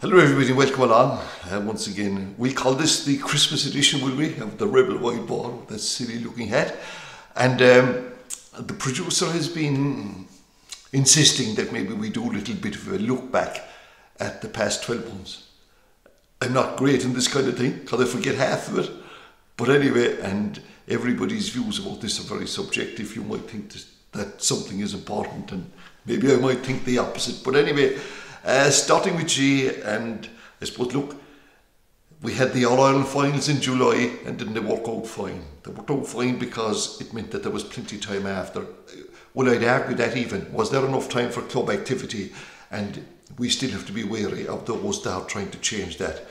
Hello everybody, welcome along. Once again, we'll call this the Christmas edition, will we, of the Rebel White Ball with that silly looking hat. And the producer has been insisting that maybe we do a little bit of a look back at the past 12 months. I'm not great in this kind of thing, because I forget half of it. But anyway, and everybody's views about this are very subjective. You might think that something is important, and maybe I might think the opposite. But anyway, starting with G, and I suppose, look, we had the All-Ireland finals in July, and didn't they work out fine? They worked out fine because it meant that there was plenty of time after. Well, I'd argue that even, was there enough time for club activity? And we still have to be wary of those that are trying to change that.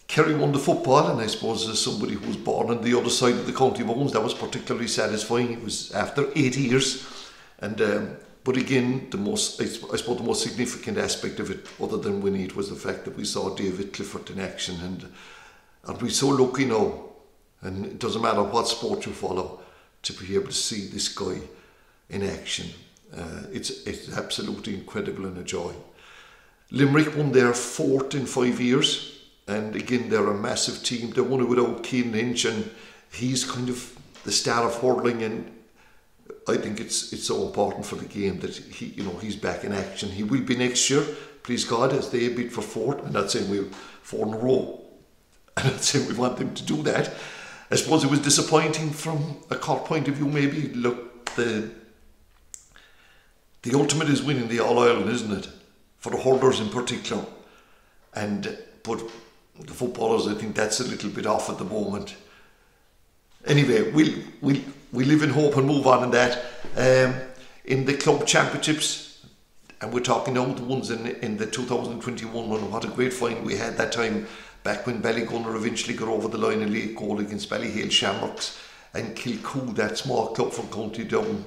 Kerry won the football, and I suppose as somebody who was born on the other side of the county bones, that was particularly satisfying. It was after 8 years, and but again, I suppose the most significant aspect of it, other than winning it, was the fact that we saw David Clifford in action, and we're so lucky now, and it doesn't matter what sport you follow, to be able to see this guy in action. It's absolutely incredible and a joy. Limerick won their 4th in 5 years, and again, they're a massive team. They won it without Cian Lynch, and he's kind of the star of hurling, and I think it's so important for the game that he's back in action. He will be next year, please God, as they bid for 4th. I'm not saying we're 4 in a row. I'm not saying we want them to do that. I suppose it was disappointing from a Cork point of view, maybe. Look, the ultimate is winning the All-Ireland, isn't it? For the hurlers in particular. But the footballers, I think that's a little bit off at the moment. Anyway, we live in hope and move on in that. In the club championships, and we're talking now the ones in the 2021 one, what a great find we had that time, back when Ballygunner eventually got over the line in late goal against Ballyhale Shamrocks, and Kilcoo, that small club from County Down.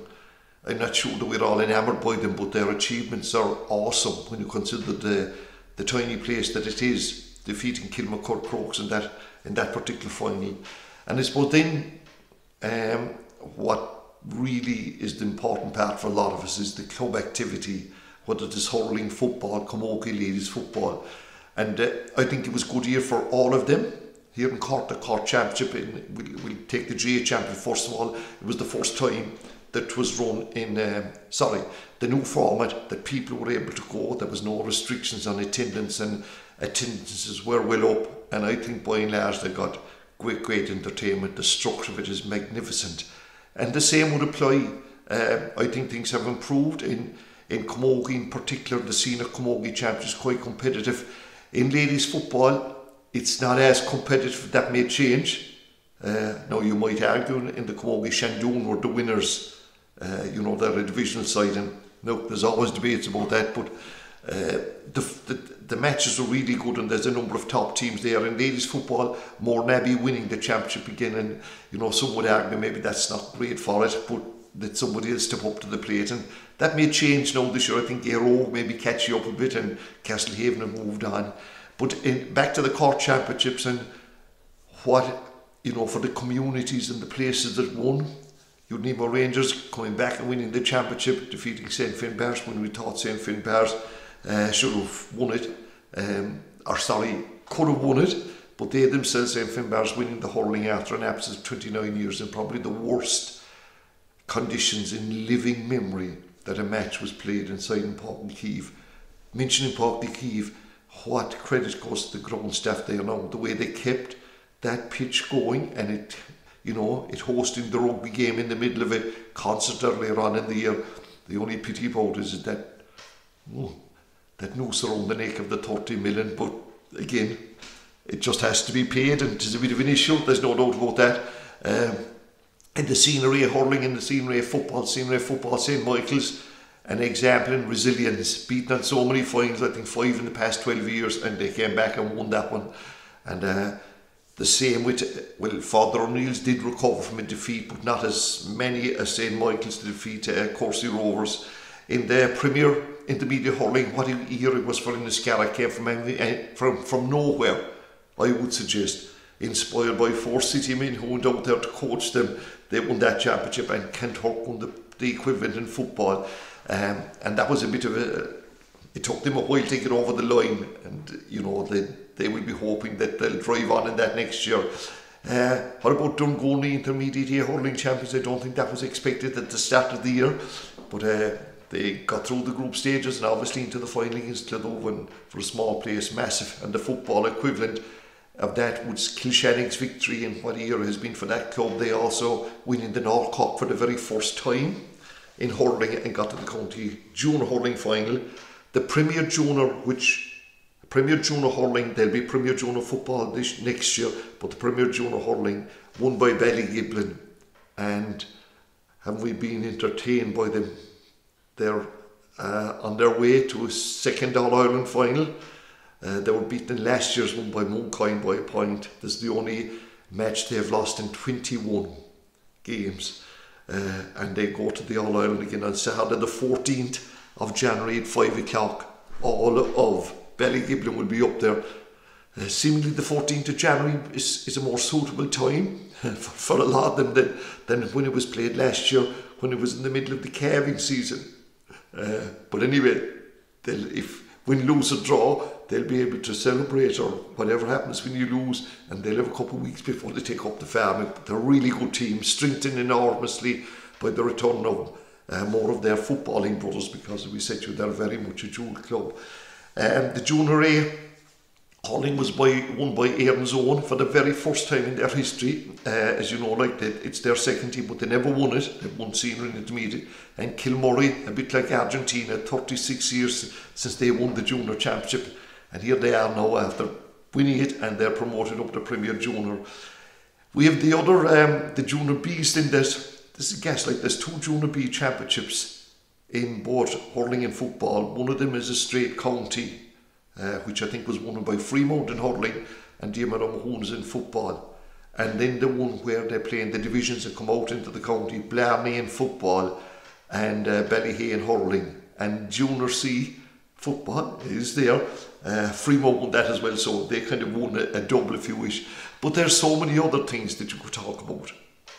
I'm not sure that we're all enamoured by them, but their achievements are awesome when you consider the tiny place that it is, defeating Kilmacud Crokes in that particular final. And I suppose then, what really is the important part for a lot of us is the club activity, whether it is hurling, football, camogie, ladies football. And I think it was a good year for all of them. Here in Cork, the Cork Championship, we'll take the GA Champion first of all. It was the first time that was run in, the new format, that people were able to go. There was no restrictions on attendance, and attendances were well up. And I think by and large they got great entertainment. The structure of it is magnificent, and the same would apply. I think things have improved in camogie, in particular. The senior camogie championship is quite competitive. In ladies football, it's not as competitive. That may change. Now you might argue in the camogie, Shandoon were the winners. They're a divisional side, and look, there's always debates about that, but the matches are really good, and there's a number of top teams there. In ladies football, Mournabbey winning the championship again, and some would argue maybe that's not great for it, but that somebody else step up to the plate, and that may change now this year. I think Aero maybe catch you up a bit, and Castlehaven have moved on. But back to the Cork Championships, and what, for the communities and the places that won. You'd need more Rangers coming back and winning the championship, defeating St Finbarrs when we thought St Finbarrs should have won it, could have won it, but they themselves, St Finbarrs, winning the hurling after an absence of 29 years in probably the worst conditions in living memory that a match was played inside in Páudie Keeve. Mentioning Páudie Keeve, what credit goes to the ground staff there now, the way they kept that pitch going, and it hosting the rugby game in the middle of it, concert earlier on in the year. The only pity about it is that noose around the neck of the 30 million, but again, it just has to be paid, and it's a bit of an issue, there's no doubt about that. In the scenery of hurling, in the scenery of football, St Michael's, an example in resilience, beaten on so many finals, I think 5 in the past 12 years, and they came back and won that one. And the same with, Father O'Neill's did recover from a defeat, but not as many as St Michael's to defeat Courcey Rovers. In the Premier Intermediate Hurling, what a year it was for Inniscarra, came from nowhere, I would suggest, inspired by 4 city men who went out there to coach them. They won that championship, and Kent Hurk won the equivalent in football. And that was a bit of it took them a while to get over the line, and you know they will be hoping that they'll drive on in that next year. What about Dungoni Intermediate A Hurling Champions? I don't think that was expected at the start of the year, but they got through the group stages and obviously into the final against Clodovin for a small place, massive, and the football equivalent of that was Kilshannig's victory in what a year has been for that club. They also winning the North Cup for the very first time in hurling and got to the county junior hurling final. The Premier Junior, Premier Junior hurling, there'll be Premier Junior football next year, but the Premier Junior hurling won by Ballygiblin, and haven't we been entertained by them? They're on their way to a second All-Ireland final. They were beaten in last year's one by Mooncoin by a point. This is the only match they've lost in 21 games. And they go to the All-Ireland again on Saturday the 14th of January at 5 o'clock. All of Ballygiblin will be up there. Seemingly the 14th of January is a more suitable time for a lot of them than when it was played last year, when it was in the middle of the calving season. But anyway, if win, lose or draw, they'll be able to celebrate, or whatever happens when you lose, and they'll have a couple of weeks before they take up the farming. They're a really good team, strengthened enormously by the return of more of their footballing brothers, because as we said to you, they're very much a dual club. The Junior A hurling was won by Erin's Own for the very first time in their history. As you know, like it's their second team, but they never won it. They've won senior and intermediate. And Kilmurray, a bit like Argentina, 36 years since they won the Junior Championship. And here they are now after winning it, and they're promoted up to Premier Junior. We have the other, the Junior B's thing. This is a guess, like there's two Junior B championships in both hurling and football. One of them is a straight county, which I think was won by Fremont in hurling and Diarmid O'Mahoon's in football. And then the one where they play in the divisions and come out into the county, Blarney in football and Ballyhay in hurling. And Junior C football is there. Fremont won that as well, so they kind of won a double if you wish. But there's so many other things that you could talk about.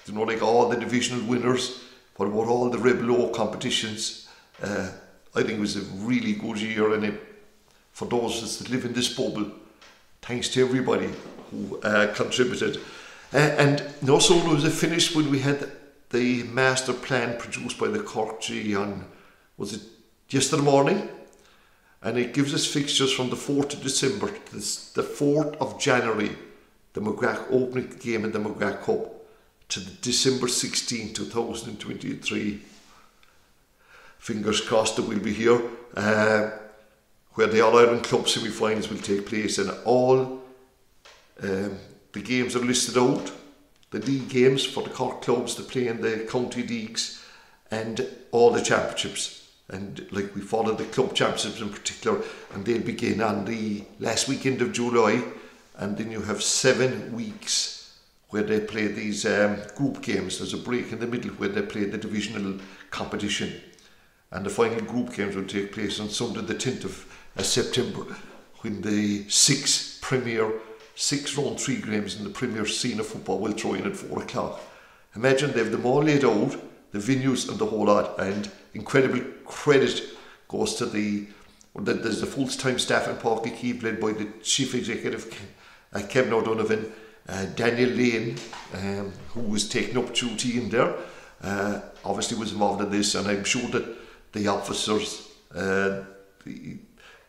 You know, like all the divisional winners. What about all the Rebel O competitions? I think it was a really good year, and for those that live in this bubble, thanks to everybody who contributed. And no sooner was it finished when we had the master plan produced by the Cork G on, was it yesterday morning? And it gives us fixtures from the 4th of December to the 4th of January, the McGrath opening game in the McGrath Cup, to the December 16, 2023. Fingers crossed that we'll be here, where the All-Ireland Club semi-finals will take place, and all the games are listed out. The league games for the Cork clubs that play in the county leagues, and all the championships. And like we follow the club championships in particular, and they'll begin on the last weekend of July, and then you have 7 weeks where they play these group games. There's a break in the middle where they play the divisional competition, and the final group games will take place on Sunday the 10th of September, when the 6 round 3 games in the Premier Senior Football will throw in at 4 o'clock. Imagine they've them all laid out, the venues and the whole lot, and incredible credit goes to there's the full-time staff in Páirc Uí Chaoimh led by the Chief Executive Kevin O'Donovan, Daniel Lane, who was taking up duty in there, obviously was involved in this, and I'm sure that the officers, the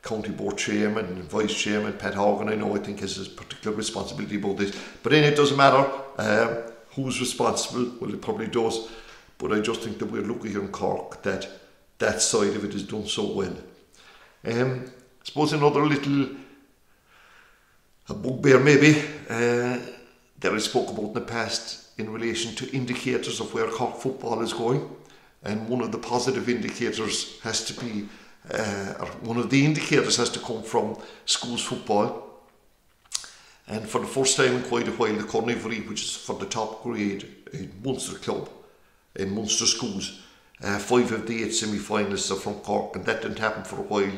County Board Chairman and Vice Chairman Pat Horgan, I think has a particular responsibility about this. But then it doesn't matter who's responsible, well it probably does, but I just think that we're lucky here in Cork that that side of it is done so well. I suppose another little a bugbear maybe that I spoke about in the past in relation to indicators of where Cork football is going, and one of the positive indicators has to be one of the indicators has to come from schools football. And for the first time in quite a while, the Cornivery, which is for the top grade in Munster Club, in Munster schools, 5 of the 8 semi-finalists are from Cork, and that didn't happen for a while.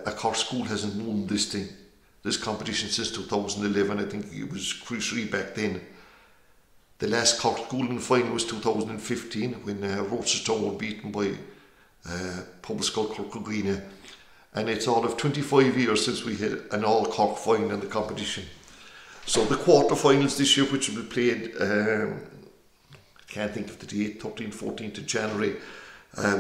A Cork school hasn't won this competition since 2011. I think it was crucially back then. The last Cork school in the final was 2015, when Rochestown were beaten by Public School Cork Green. and it's all of 25 years since we had an all Cork final in the competition. So the quarter-finals this year, which will be played, I can't think of the date, 13th, 14th of January,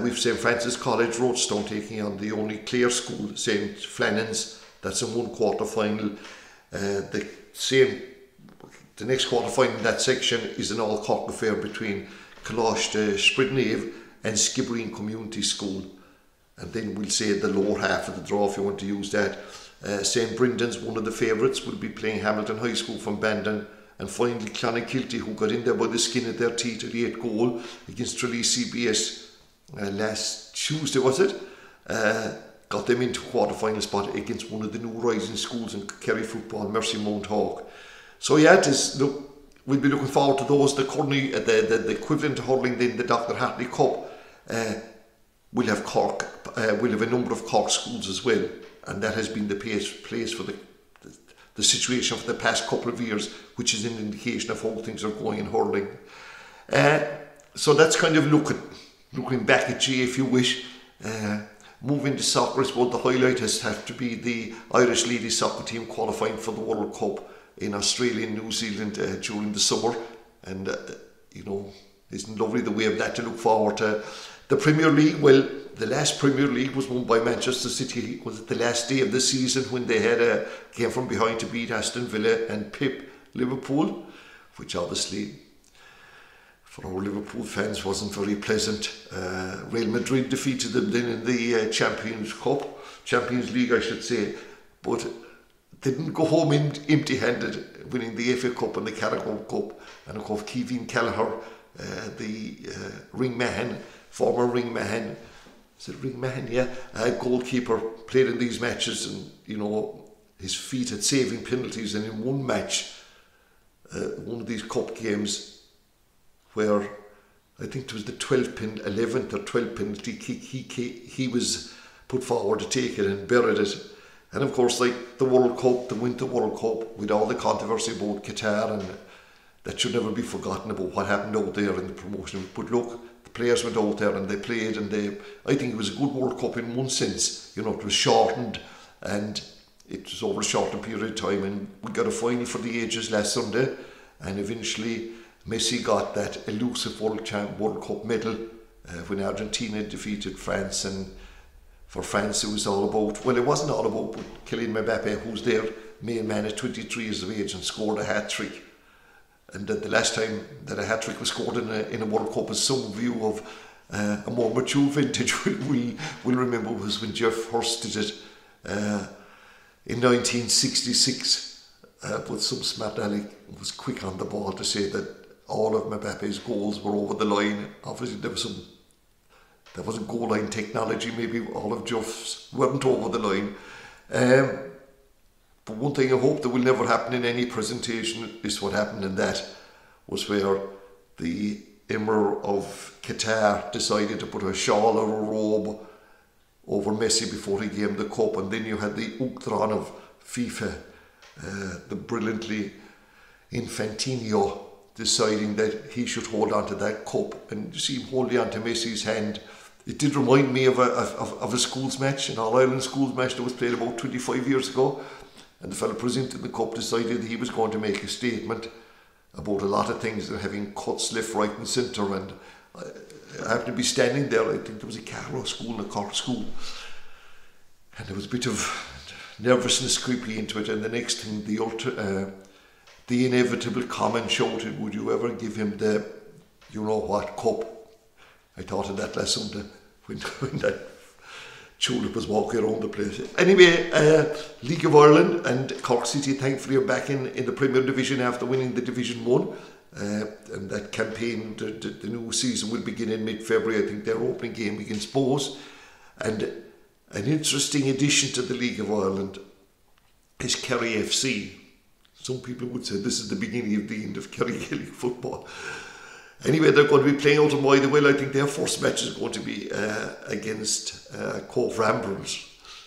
we've St. Francis College Roadstone taking on the only Clare school, St. Flannan's. That's in one quarter-final. The next quarter-final in that section is an all-Cork affair between Coláiste Spridnave and Skibbereen Community School. And then we'll say the lower half of the draw, if you want to use that. St. Brendan's, one of the favourites, will be playing Hamilton High School from Bandon. And finally, Clonakilty, who got in there by the skin of their teeth at the 8th goal against Tralee CBS last Tuesday, was it? Got them into quarter-final spot against one of the new rising schools in Kerry football, Mercy Mount Hawk. So yeah, look, we'll be looking forward to those. The currently the equivalent to hurling then the Dr. Hartley Cup. We'll have Cork. We'll have a number of Cork schools as well, and that has been the place for the situation for the past couple of years, which is an indication of how things are going in hurling. So that's kind of looking back at GA, if you wish. Moving to soccer, I suppose the highlight has had to be the Irish ladies soccer team qualifying for the World Cup in Australia and New Zealand during the summer, and you know, isn't lovely the way of that to look forward to. The Premier League, well, the last Premier League was won by Manchester City. Was it the last day of the season when they had came from behind to beat Aston Villa and pip Liverpool, which obviously for our Liverpool fans wasn't very pleasant. Real Madrid defeated them then in the Champions League, I should say, but didn't go home empty-handed, winning the FA Cup and the Carabao Cup. And of course, Kevin Kelleher, the former Ringmahan, is it Ringmahan? Yeah, goalkeeper, played in these matches, and you know, his feat at saving penalties. And in one match, one of these cup games, where I think it was the 11th or 12th penalty kick, he was put forward to take it and buried it. And of course, like the World Cup, the Winter World Cup, with all the controversy about Qatar, and that should never be forgotten about what happened out there in the promotion. But look, the players went out there and they played, and I think it was a good World Cup in one sense. You know, it was shortened, and it was over a shortened period of time, and we got a final for the ages last Sunday, and eventually Messi got that elusive World Cup medal when Argentina defeated France. And for France, it was all about, well, it wasn't all about, but Kylian Mbappe, who's their main man at 23 years of age and scored a hat-trick. And the last time that a hat-trick was scored in a World Cup, as some view of a more mature vintage will remember, was when Geoff Hurst did it in 1966. But some smart aleck was quick on the ball to say that all of Mbappe's goals were over the line. Obviously, there wasn't goal line technology. Maybe all of Geoff's weren't over the line. But one thing I hope that will never happen in any presentation is what happened in that, was where the Emir of Qatar decided to put a shawl or a robe over Messi before he gave him the cup, and then you had the Uktran of FIFA, the brilliantly Infantino, deciding that he should hold on to that cup, and you see him holding on to Messi's hand. It did remind me of a schools match, an All-Ireland schools match that was played about 25 years ago. And the fellow presenting the cup decided that he was going to make a statement about a lot of things, and having cuts left, right and centre. And I happened to be standing there. I think there was a Carlow school and a Cork school. And there was a bit of nervousness creeping into it. And the next thing, the inevitable comment shouted, "Would you ever give him the, you know what, cup?" I thought of that last Sunday when that Tulip was walking around the place. Anyway, League of Ireland and Cork City thankfully are back in the Premier Division after winning the Division 1. And that campaign, the new season will begin in mid-February. I think their opening game against Bohs. And an interesting addition to the League of Ireland is Kerry FC. Some people would say this is the beginning of the end of Kerry Gaelic football. Anyway, they're going to be playing out in Motherwell. I think their first match is going to be against Cove Ramblers.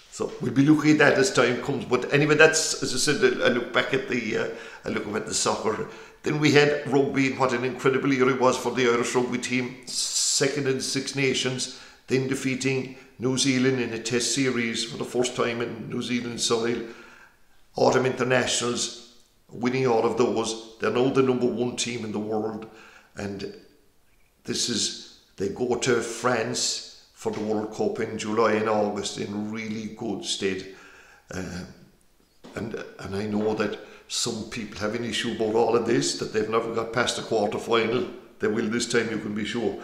So we'll be looking at that as time comes. But anyway, that's, as I said, a look back at the soccer. Then we had rugby, and what an incredible year it was for the Irish rugby team. Second in Six Nations, then defeating New Zealand in a test series for the first time in New Zealand soil, autumn internationals, winning all of those. They're now the #1 team in the world, and they go to France for the World Cup in July and August in really good state. And I know that some people have an issue about all of this, that they've never got past the quarter final. They will this time, you can be sure.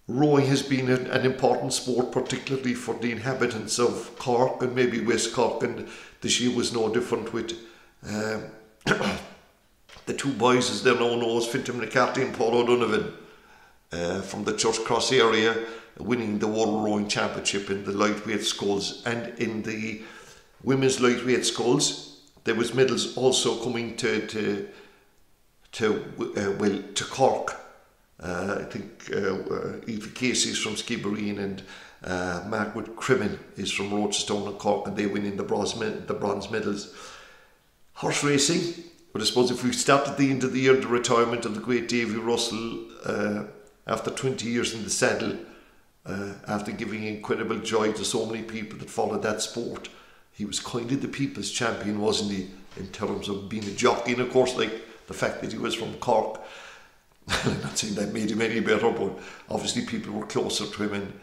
Rowing has been an important sport, particularly for the inhabitants of Cork and maybe West Cork, and this year was no different with the two boys, as they're now known as, Fintan McCarthy and Paul O'Donovan, from the Church Cross area, winning the World Rowing Championship in the lightweight sculls. And in the women's lightweight sculls, there was medals also coming to Cork. I think Aoife Casey is from Skibbereen, and Margaret Crimmon is from Rochestone and Cork, and they win in the bronze medals. Horse racing, but I suppose if we start at the end of the year, the retirement of the great Davy Russell after 20 years in the saddle, after giving incredible joy to so many people that followed that sport. He was kind of the people's champion, wasn't he, in terms of being a jockey, and of course, like the fact that he was from Cork. I'm not saying that made him any better, but obviously people were closer to him,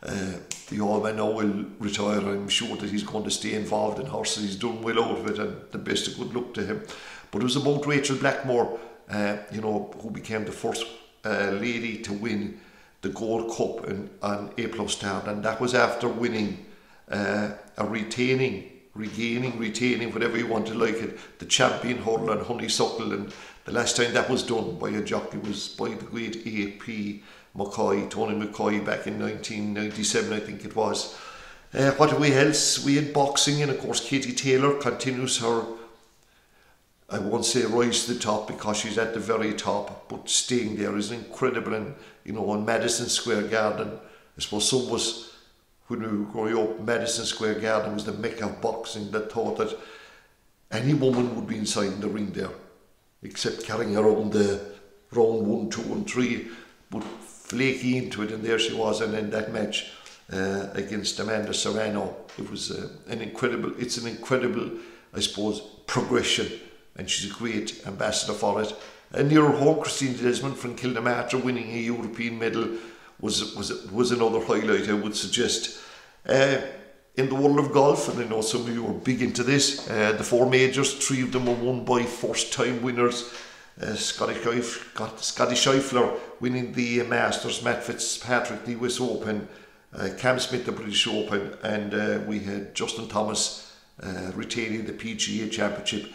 and the old man now will retire. I'm sure that he's going to stay involved in horses. He's done well out of it, and the best of good luck to him. But it was about Rachel Blackmore, who became the first lady to win the Gold Cup on A+ Star, and that was after winning retaining, whatever you want to like it, the champion hurdle on Honeysuckle. And the last time that was done by a jockey was by the great A.P. McCoy, Tony McCoy, back in 1997, I think it was. What have we else? We had boxing, and of course Katie Taylor continues her, I won't say rise to the top because she's at the very top, but staying there is incredible. And in Madison Square Garden, I suppose some of us, when we were growing up, Madison Square Garden was the mecca of boxing, that thought that any woman would be inside the ring there, except carrying around the round 1, 2 and 3, but flaky into it, and there she was. And in that match against Amanda Serrano, it was an incredible, I suppose, progression, and she's a great ambassador for it. And near her home, Christine Desmond from Kildamartyr winning a European medal was another highlight, I would suggest. In the world of golf, and I know some of you are big into this, the 4 majors, 3 of them were won by first-time winners. Scotty Scheifler winning the Masters, Matt Fitzpatrick the US Open, Cam Smith the British Open, and we had Justin Thomas retaining the PGA Championship.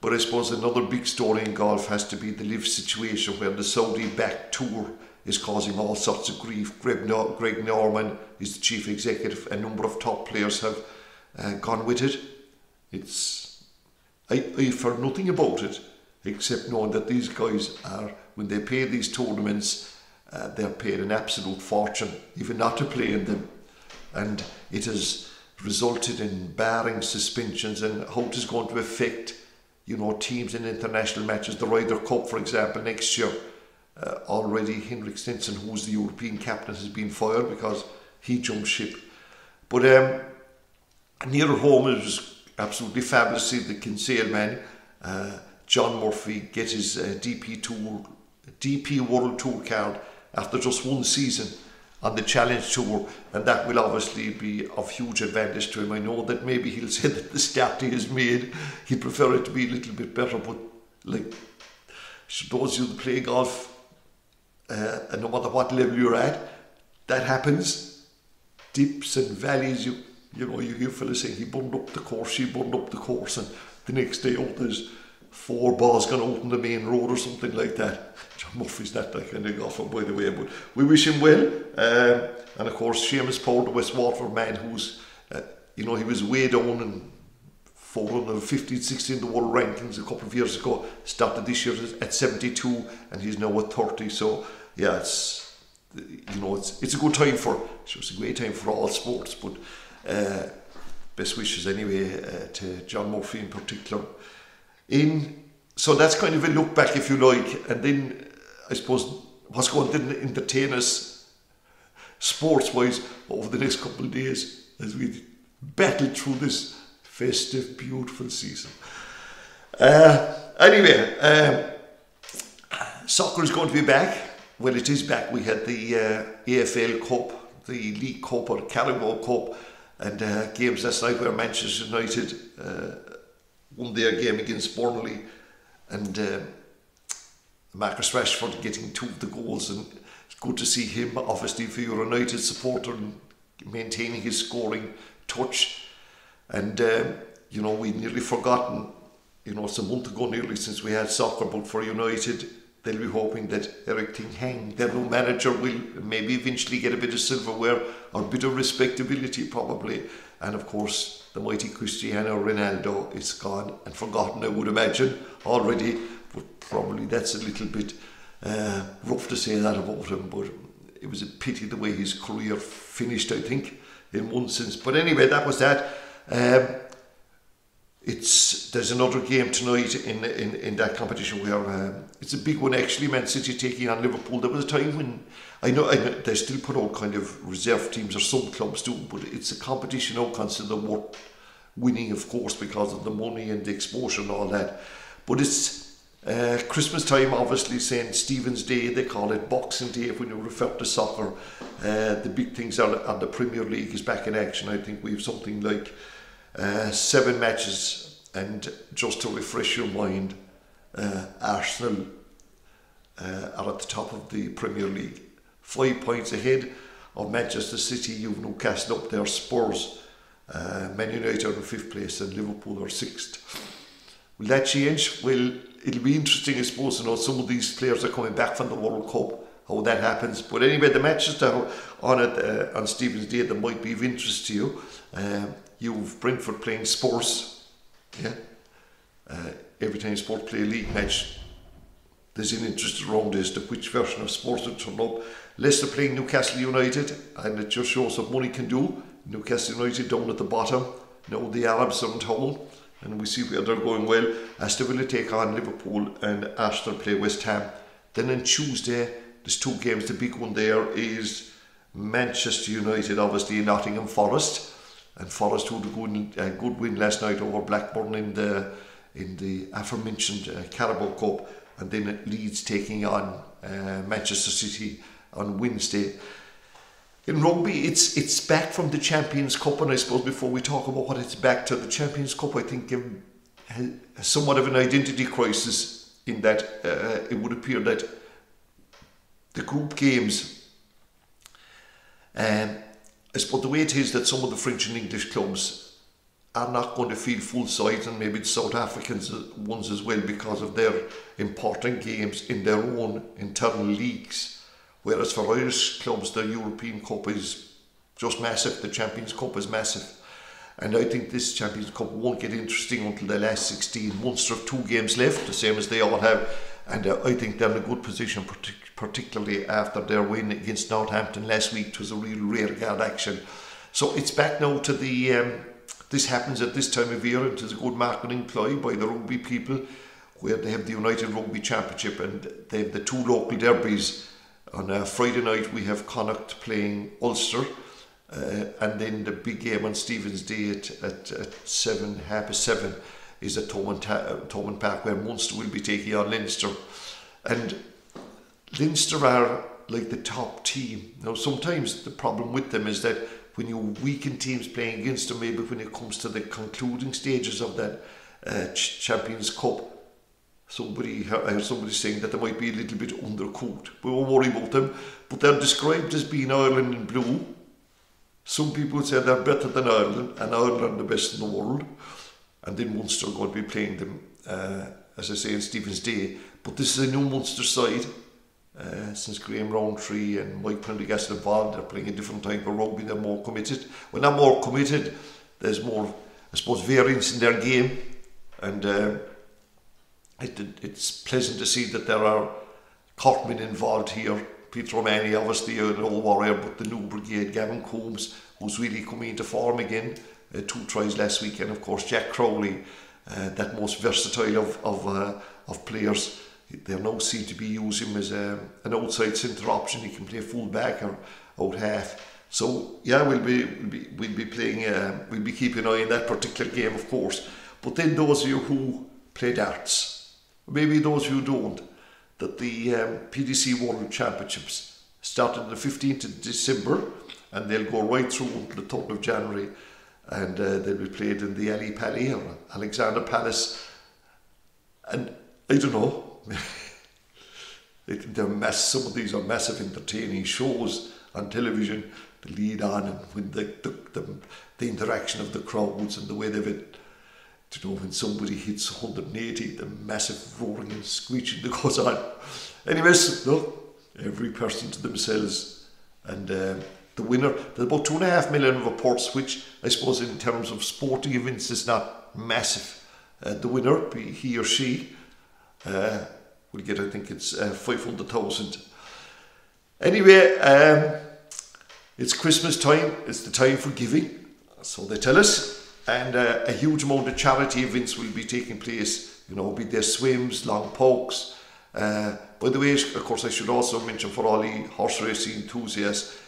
But I suppose another big story in golf has to be the LIV situation, where the Saudi-backed tour is causing all sorts of grief. Greg Norman is the chief executive. A number of top players have gone with it. I've heard nothing about it, except knowing that these guys are, when they pay these tournaments, they're paid an absolute fortune, even not to play in them. And it has resulted in barring suspensions, and how it is going to affect teams in international matches. The Ryder Cup, for example, next year, already Henrik Stenson, who's the European captain, has been fired because he jumped ship. But near home, it was absolutely fabulous to see the Kinsale man, John Murphy, get his DP World Tour card after just 1 season on the Challenge Tour, and that will obviously be of huge advantage to him. I know that maybe he'll say that the start he has made, he'd prefer it to be a little bit better, but like, those of you that play golf, and no matter what level you're at, that happens. Dips and valleys, you hear fellas saying he burned up the course, she burned up the course, and the next day out there's 4 balls going out on the main road or something like that. John Murphy's not that kind of golfer, by the way, but we wish him well. And of course, Seamus Power, the West Waterford man, who's, he was way down in 415, 16 the world rankings a couple of years ago, started this year at 72, and he's now at 30. So yeah, it's a good time it's a great time for all sports, but best wishes anyway to John Murphy in particular. So that's kind of a look back, if you like, and then I suppose what's going to entertain us sports-wise over the next couple of days as we battle through this festive, beautiful season. Anyway, soccer is going to be back. Well, it is back. We had the AFL Cup, the League Cup or Carabao Cup, and games last night where Manchester United won their game against Burnley, and Marcus Rashford getting 2 of the goals, and it's good to see him, obviously, for your United supporter, maintaining his scoring touch. And you know, we'd nearly forgotten, you know, it's a month ago nearly since we had soccer, but for United, they'll be hoping that Eric Ten Hag, their new manager, will maybe eventually get a bit of silverware or a bit of respectability probably. And of course, the mighty Cristiano Ronaldo is gone and forgotten, I would imagine, already. But probably that's a little bit rough to say that about him. But it was a pity the way his career finished, I think, in one sense. But anyway, that was that. There's another game tonight in that competition where it's a big one actually. Man City taking on Liverpool. There was a time when I know they still put out kind of reserve teams, or some clubs do, but it's a competition now considered worth winning, of course, because of the money and the exposure and all that. But it's Christmas time, obviously, St. Stephen's Day, they call it Boxing Day when you refer to soccer. The big things are the Premier League is back in action. I think we have something like 7 matches, and just to refresh your mind, Arsenal are at the top of the Premier League, 5 points ahead of Manchester City. You've Newcastle up there, Spurs, Man United are in 5th place, and Liverpool are 6th. Will that change? Well, it'll be interesting, I suppose, to know some of these players are coming back from the World Cup, how that happens. But anyway, the matches that are on Stephen's Day that might be of interest to you. You've Brentford playing Spurs. Yeah. Every time Spurs play a league match, there's an interest around as to which version of Spurs will turn up. Leicester playing Newcastle United, and it just shows what money can do. Newcastle United down at the bottom. Now the Arabs are in town, and we see where they're going well. Aston Villa take on Liverpool, and Arsenal play West Ham. Then on Tuesday, there's 2 games. The big one there is Manchester United, obviously, Nottingham Forest. And Forest had a good win last night over Blackburn in the aforementioned Carabao Cup, and then Leeds taking on Manchester City on Wednesday. In rugby, it's back from the Champions Cup, and I suppose before we talk about what it's back to, the Champions Cup, I think, has somewhat of an identity crisis in that it would appear that the group games, I suppose the way it is that some of the French and English clubs are not going to feel full sides, and maybe the South Africans ones as well, because of their important games in their own internal leagues. Whereas for Irish clubs, the European Cup is just massive, the Champions Cup is massive. And I think this Champions Cup won't get interesting until the last 16. Munster have 2 games left, the same as they all have. And I think they're in a good position, particularly after their win against Northampton last week. It was a real rearguard action. So it's back now to the... this happens at this time of year, and it is a good marketing ploy by the rugby people, where they have the United Rugby Championship and they have the 2 local derbies. On Friday night we have Connacht playing Ulster, and then the big game on Stephen's Day at 7:30 is at Thomond Park, where Munster will be taking on Leinster. And Leinster are like the top team. Now sometimes the problem with them is that when you weaken teams playing against them, maybe when it comes to the concluding stages of that Champions Cup, I heard somebody saying that they might be a little bit undercooked. We won't worry about them, but they're described as being Ireland in blue. Some people say they're better than Ireland, and Ireland the best in the world. And then Munster are going to be playing them, as I say, on Stephen's Day. But this is a new Munster side. Since Graham Rowntree and Mike Prendergast involved, they're playing a different type of rugby. They're more committed. Well, not more committed. There's more, I suppose, variance in their game, and it's pleasant to see that there are Corkmen involved here. Peter O'Mahony, obviously an old warrior, but the new brigade, Gavin Coombs, who's really coming into form again. 2 tries last week, and of course Jack Crowley, that most versatile of players. they now seem to be using him as an outside centre option. He can play full back or out half. So yeah, we'll be playing. We'll be keeping an eye on that particular game, of course. But then those of you who play darts, maybe those of you who don't, that the PDC World Championships started on the 15th of December and they'll go right through until the 3rd of January, and they'll be played in the Ali Pali or Alexander Palace. And I don't know, I think they're some of these are massive entertaining shows on television, the lead on and when the interaction of the crowds and the way they've it, you know, when somebody hits 180, the massive roaring and screeching that goes on. Anyways, look, every person to themselves. And the winner, there's about 2.5 million reports, which I suppose in terms of sporting events is not massive. The winner, he or she, will get, I think it's 500,000. Anyway, it's Christmas time, it's the time for giving, so they tell us. And a huge amount of charity events will be taking place, you know, be there swims, long pokes. By the way, of course, I should also mention for all the horse racing enthusiasts,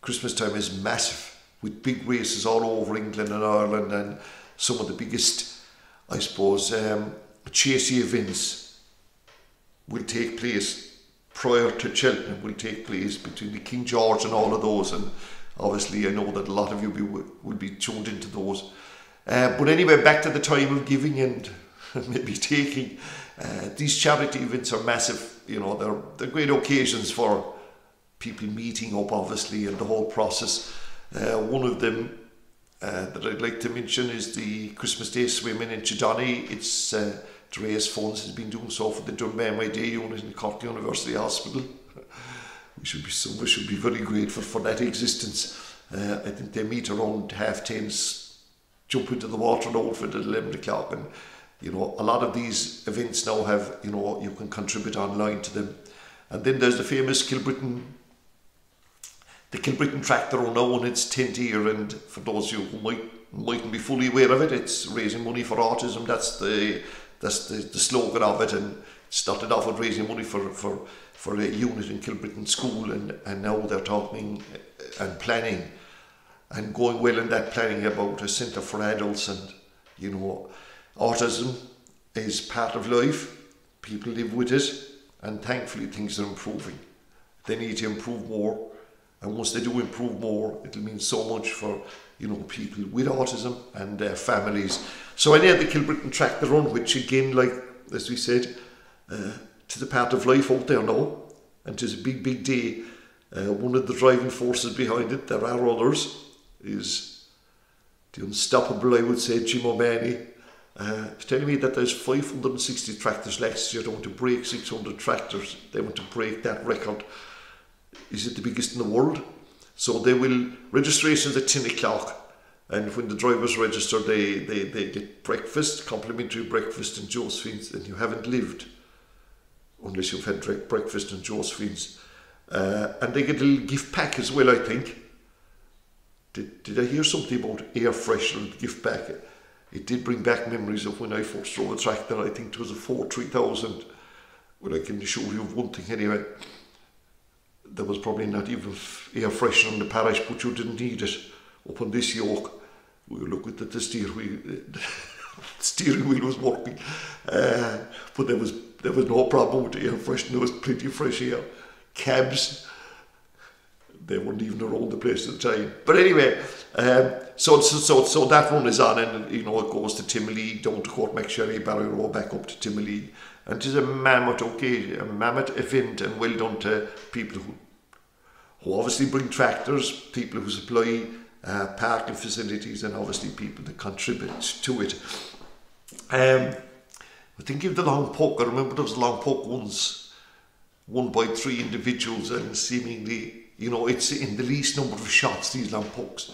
Christmas time is massive, with big races all over England and Ireland, and some of the biggest, I suppose, chasey events will take place prior to Cheltenham, will take place between the King George and all of those. And obviously, I know that a lot of you will be tuned into those. But anyway, back to the time of giving and maybe taking. These charity events are massive. You know, they're great occasions for people meeting up, obviously, and the whole process. One of them that I'd like to mention is the Christmas Day swimming in Chidonny. It's to raise funds. It's been doing so for the Dunbanway Day unit in Cork University Hospital. Some should be very grateful for that existence. I think they meet around 10:30, jump into the water in Oldford at 11 o'clock, and you know, a lot of these events now have, you know, you can contribute online to them. And then there's the famous Kilbrittain Tractor Run now on its 10th year, and for those of you who mightn't be fully aware of it, it's raising money for autism. That's the slogan of it, and it started off with raising money for a unit in Kilbrittain School, and now they're talking and planning and going well in that planning about a centre for adults. And you know, autism is part of life, people live with it, and thankfully things are improving. They need to improve more, and once they do improve more, it'll mean so much for, you know, people with autism and their families. So I had the Kilbrittain Tractor Run, which again, like as we said, to the part of life out there now, and it's a big day. One of the driving forces behind it, there are others, is the unstoppable, I would say, Jim O'Mahony. He's telling me that there's 560 tractors last year. They want to break 600 tractors. They want to break that record. Is it the biggest in the world? So they will, registrations at 10 o'clock, and when the drivers register, they get breakfast, complimentary breakfast in Josephine's, and you haven't lived unless you've had breakfast in Josephine's. And they get a little gift pack as well, I think. Did I hear something about air freshener gift pack? It did bring back memories of when I first drove a tractor. I think it was a Ford 3000. Well, I can assure you of one thing anyway. There was probably not even air freshener in the parish, but you didn't need it. Up on this yoke, we were looking at the steering wheel was working. But there was no problem with the air freshener. There was plenty of fresh air. Cabs, they weren't even around the place at the time. But anyway, so that run is on, and you know, it goes to Timoleague, down to Courtmacsherry, Ballyroe, back up to Timoleague. And it is a mammoth occasion, a mammoth event, and well done to people who obviously bring tractors, people who supply parking facilities, and obviously people that contribute to it. I think of the long poke. I remember there was a long poke once, won by 3 individuals, and seemingly, you know, it's in the least number of shots, these long pokes.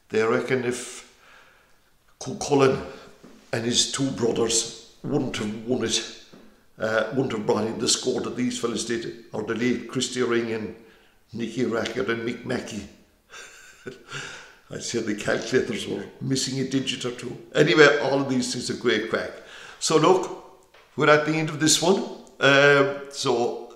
They reckon if Cullen and his 2 brothers wouldn't have won it, wouldn't have brought in the score that these fellas did, or the late Christy Ring and Nicky Rackett and Mick Mackey. I'd say the calculators were missing a digit or 2. Anyway, all of these things are great crack. So look, we're at the end of this one. So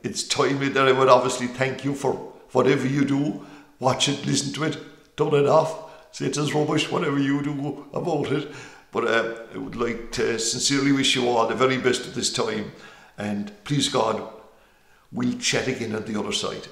it's timely that I would obviously thank you for whatever you do. Watch it, listen to it, turn it off, say it's rubbish, whatever you do about it. But I would like to sincerely wish you all the very best at this time. And please God, we'll chat again on the other side.